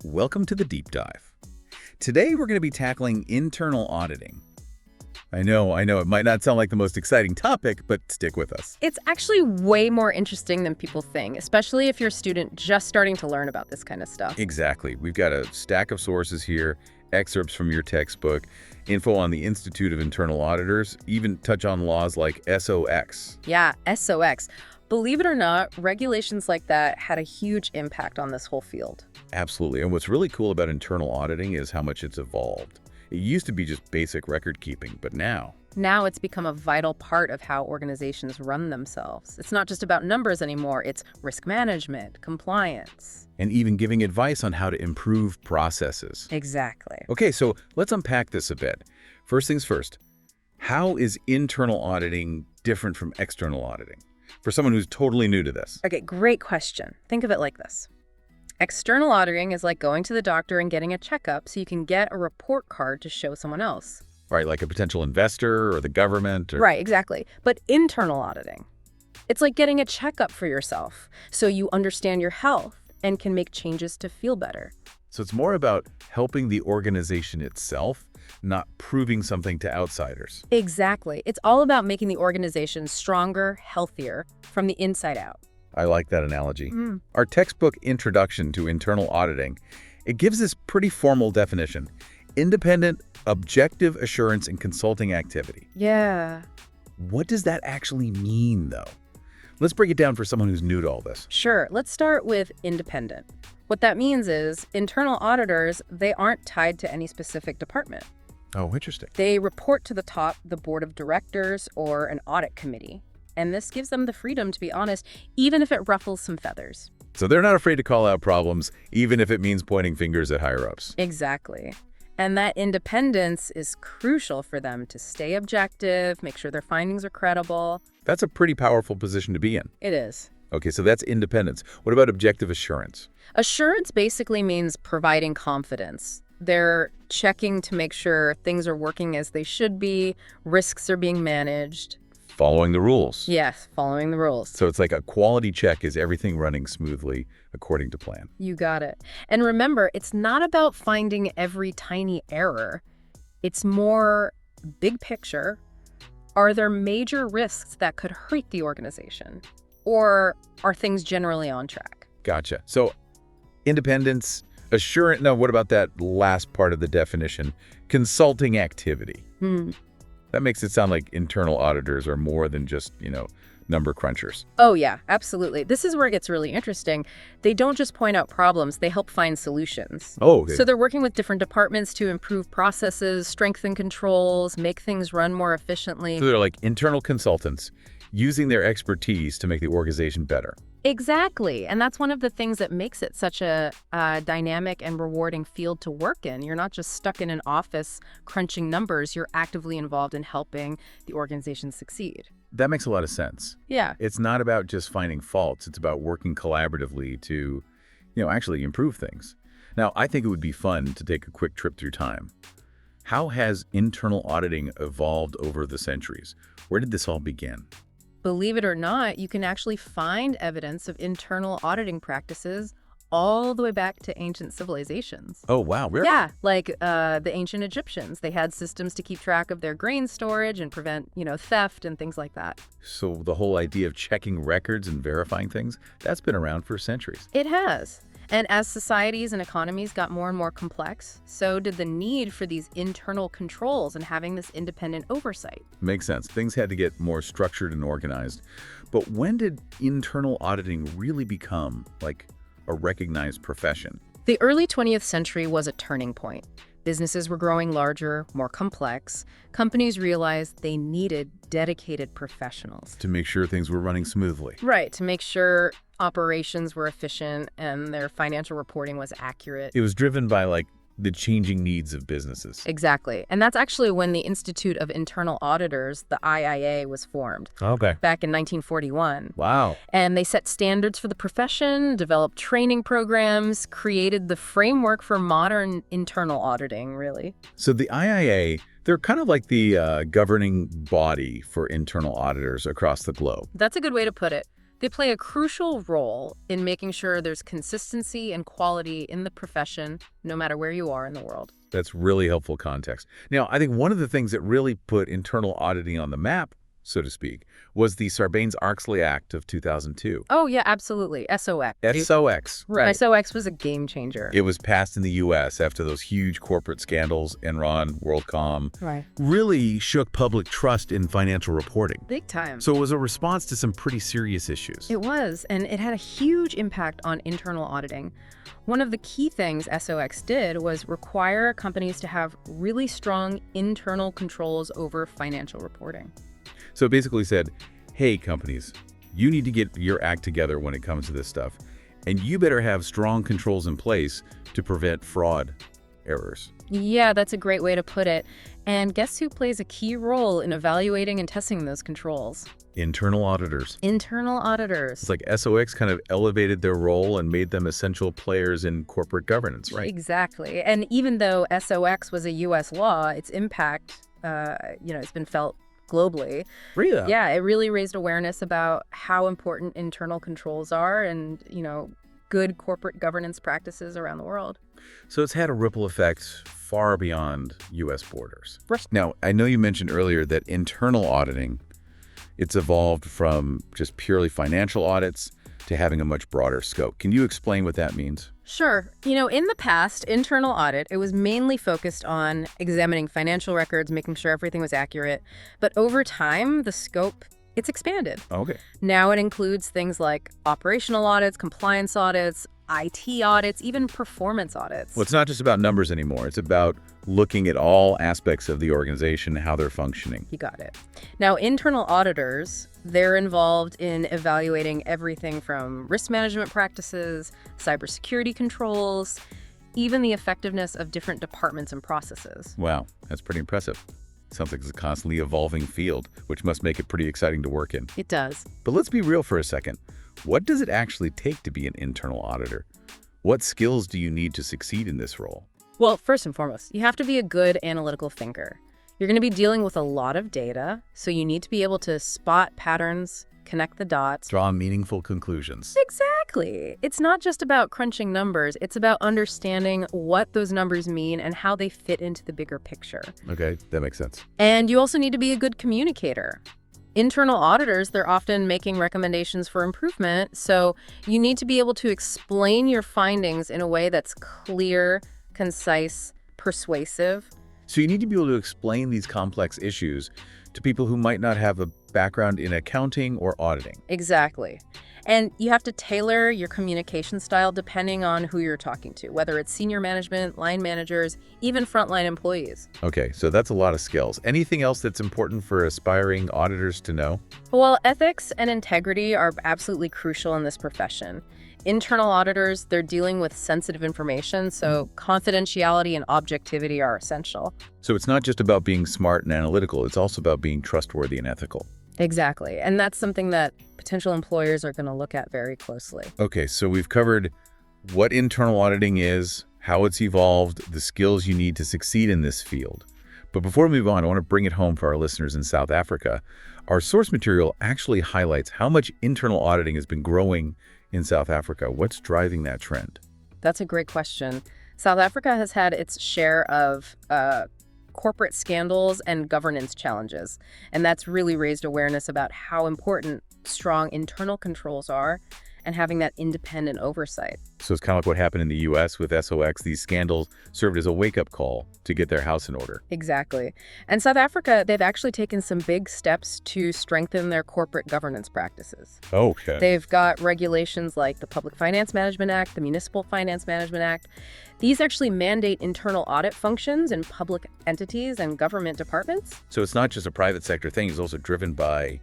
Welcome to the Deep Dive. Today we're going to be tackling internal auditing. I know, it might not sound like the most exciting topic, but stick with us. It's actually way more interesting than people think, especially if you're a student just starting to learn about this kind of stuff. Exactly. We've got a stack of sources here, excerpts from your textbook, info on the Institute of Internal Auditors, even touch on laws like SOX. Yeah, SOX. Believe it or not, regulations like that had a huge impact on this whole field. Absolutely. And what's really cool about internal auditing is how much it's evolved. It used to be just basic record keeping, but now Now it's become a vital part of how organizations run themselves. It's not just about numbers anymore, it's risk management, compliance. and even giving advice on how to improve processes. Exactly. Okay, so let's unpack this a bit. First things first, how is internal auditing different from external auditing? For someone who's totally new to this. Okay, great question. Think of it like this. External auditing is like going to the doctor and getting a checkup so you can get a report card to show someone else. Right, like a potential investor or the government. Or... Right, exactly. But internal auditing, it's like getting a checkup for yourself so you understand your health and can make changes to feel better. So it's more about helping the organization itself, not proving something to outsiders. Exactly. It's all about making the organization stronger, healthier from the inside out. I like that analogy. Our textbook Introduction to Internal Auditing, it gives this pretty formal definition. Independent, objective assurance and consulting activity. Yeah. What does that actually mean, though? Let's break it down for someone who's new to all this. Sure. Let's start with independent. What that means is internal auditors, they aren't tied to any specific department. Oh, interesting. They report to the top, the board of directors, or an audit committee. And this gives them the freedom to be honest, even if it ruffles some feathers. So they're not afraid to call out problems, even if it means pointing fingers at higher-ups. Exactly. And that independence is crucial for them to stay objective, make sure their findings are credible. That's a pretty powerful position to be in. It is. Okay, so that's independence. What about objective assurance? Assurance basically means providing confidence. They're checking to make sure things are working as they should be, risks are being managed. Following the rules. Yes, following the rules. So it's like a quality check. Is everything running smoothly according to plan? You got it. And remember, it's not about finding every tiny error. It's more big picture. Are there major risks that could hurt the organization? Or are things generally on track? Gotcha. So independence, assurance. No, what about that last part of the definition? Consulting activity. That makes it sound like internal auditors are more than just, number crunchers. Oh, yeah, absolutely. This is where it gets really interesting. They don't just point out problems, they help find solutions. Oh, So they're working with different departments to improve processes, strengthen controls, make things run more efficiently. so they're like internal consultants using their expertise to make the organization better. Exactly. And that's one of the things that makes it such a dynamic and rewarding field to work in. You're not just stuck in an office crunching numbers. You're actively involved in helping the organization succeed. That makes a lot of sense. Yeah. It's not about just finding faults. It's about working collaboratively to, actually improve things. Now, I think it would be fun to take a quick trip through time. How has internal auditing evolved over the centuries? Where did this all begin? Believe it or not, you can actually find evidence of internal auditing practices all the way back to ancient civilizations. Oh, wow. Where? Yeah, like the ancient Egyptians. They had systems to keep track of their grain storage and prevent, theft and things like that. So the whole idea of checking records and verifying things, that's been around for centuries. It has. And as societies and economies got more and more complex, so did the need for these internal controls and having this independent oversight. Makes sense. Things had to get more structured and organized. But when did internal auditing really become like a recognized profession? The early 20th century was a turning point. Businesses were growing larger, more complex. Companies realized they needed dedicated professionals. To make sure things were running smoothly. Right, to make sure operations were efficient and their financial reporting was accurate. It was driven by the changing needs of businesses. Exactly. And that's actually when the Institute of Internal Auditors, the IIA, was formed. Okay. Back in 1941. Wow. And they set standards for the profession, developed training programs, created the framework for modern internal auditing, really. So the IIA, they're kind of like the governing body for internal auditors across the globe. That's a good way to put it. They play a crucial role in making sure there's consistency and quality in the profession, no matter where you are in the world. That's really helpful context. Now, I think one of the things that really put internal auditing on the map, so to speak, was the Sarbanes-Oxley Act of 2002. Oh, yeah, absolutely. SOX. SOX, right. SOX was a game changer. It was passed in the U.S. after those huge corporate scandals, Enron, WorldCom, Right. really shook public trust in financial reporting. Big time. So it was a response to some pretty serious issues. It was, and it had a huge impact on internal auditing. One of the key things SOX did was require companies to have really strong internal controls over financial reporting. So it basically said, hey, companies, you need to get your act together when it comes to this stuff, and you better have strong controls in place to prevent fraud errors. Yeah, that's a great way to put it. And guess who plays a key role in evaluating and testing those controls? Internal auditors. Internal auditors. It's like SOX kind of elevated their role and made them essential players in corporate governance, right? Exactly. And even though SOX was a U.S. law, its impact, it's been felt globally. Really? Yeah, it really raised awareness about how important internal controls are and, good corporate governance practices around the world. So it's had a ripple effect far beyond U.S. borders. Now, I know you mentioned earlier that internal auditing, it's evolved from just purely financial audits to having a much broader scope. Can you explain what that means? Sure. In the past, internal audit, it was mainly focused on examining financial records, making sure everything was accurate. But over time, the scope, it's expanded. Okay. Now it includes things like operational audits, compliance audits, IT audits, even performance audits. Well, it's not just about numbers anymore. It's about looking at all aspects of the organization, how they're functioning. You got it. Now, internal auditors, they're involved in evaluating everything from risk management practices, cybersecurity controls, even the effectiveness of different departments and processes. Wow, that's pretty impressive. Sounds like it's a constantly evolving field, which must make it pretty exciting to work in. It does. But let's be real for a second. What does it actually take to be an internal auditor? What skills do you need to succeed in this role? Well, first and foremost, you have to be a good analytical thinker. You're going to be dealing with a lot of data, so you need to be able to spot patterns, connect the dots. Draw meaningful conclusions. Exactly. It's not just about crunching numbers. It's about understanding what those numbers mean and how they fit into the bigger picture. Okay, that makes sense. And you also need to be a good communicator. Internal auditors, they're often making recommendations for improvement, so you need to be able to explain your findings in a way that's clear, concise, persuasive. So you need to be able to explain these complex issues to people who might not have a background in accounting or auditing. Exactly. And you have to tailor your communication style depending on who you're talking to, whether it's senior management, line managers, even frontline employees. Okay, so that's a lot of skills. Anything else that's important for aspiring auditors to know? Well, ethics and integrity are absolutely crucial in this profession. Internal auditors, they're dealing with sensitive information, so confidentiality and objectivity are essential. So it's not just about being smart and analytical, it's also about being trustworthy and ethical. Exactly. And that's something that potential employers are going to look at very closely. Okay, so we've covered what internal auditing is, how it's evolved, the skills you need to succeed in this field. But before we move on, I want to bring it home for our listeners in South Africa. Our source material actually highlights how much internal auditing has been growing in South Africa. What's driving that trend? That's a great question. South Africa has had its share of corporate scandals and governance challenges, and that's really raised awareness about how important strong internal controls are and having that independent oversight. So it's kind of like what happened in the U.S. with SOX. These scandals served as a wake-up call to get their house in order. Exactly. And South Africa, they've actually taken some big steps to strengthen their corporate governance practices. Okay. They've got regulations like the Public Finance Management Act, the Municipal Finance Management Act. These actually mandate internal audit functions in public entities and government departments. So it's not just a private sector thing, it's also driven by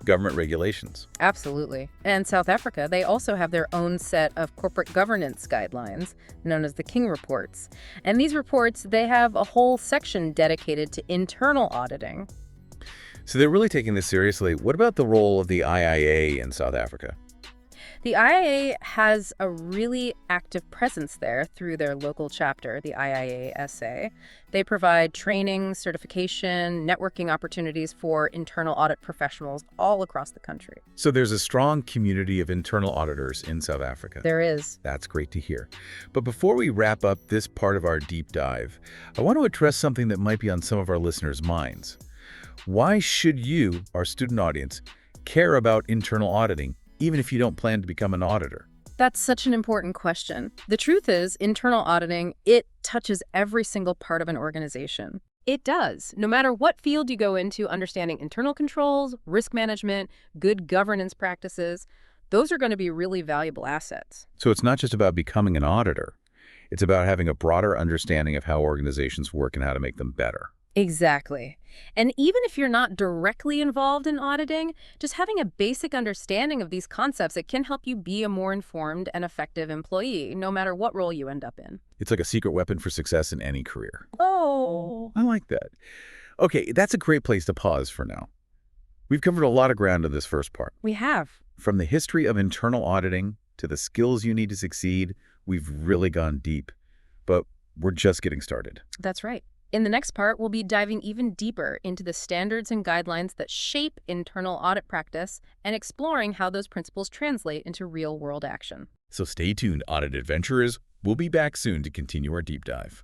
government regulations. Absolutely. And South Africa, they also have their own set of corporate governance guidelines known as the King Reports. And these reports, they have a whole section dedicated to internal auditing. So they're really taking this seriously. What about the role of the IIA in South Africa? The IIA has a really active presence there through their local chapter, the IIA-SA. They provide training, certification, networking opportunities for internal audit professionals all across the country. So there's a strong community of internal auditors in South Africa. There is. That's great to hear. But before we wrap up this part of our deep dive, I want to address something that might be on some of our listeners' minds. Why should you, our student audience, care about internal auditing, even if you don't plan to become an auditor? That's such an important question. The truth is, internal auditing, it touches every single part of an organization. It does. No matter what field you go into, understanding internal controls, risk management, good governance practices, those are going to be really valuable assets. So it's not just about becoming an auditor. It's about having a broader understanding of how organizations work and how to make them better. Exactly. And even if you're not directly involved in auditing, just having a basic understanding of these concepts, it can help you be a more informed and effective employee, no matter what role you end up in. It's like a secret weapon for success in any career. Oh. I like that. Okay, that's a great place to pause for now. We've covered a lot of ground in this first part. We have. From the history of internal auditing to the skills you need to succeed, we've really gone deep. But we're just getting started. That's right. In the next part, we'll be diving even deeper into the standards and guidelines that shape internal audit practice and exploring how those principles translate into real-world action. So stay tuned, audit adventurers. We'll be back soon to continue our deep dive.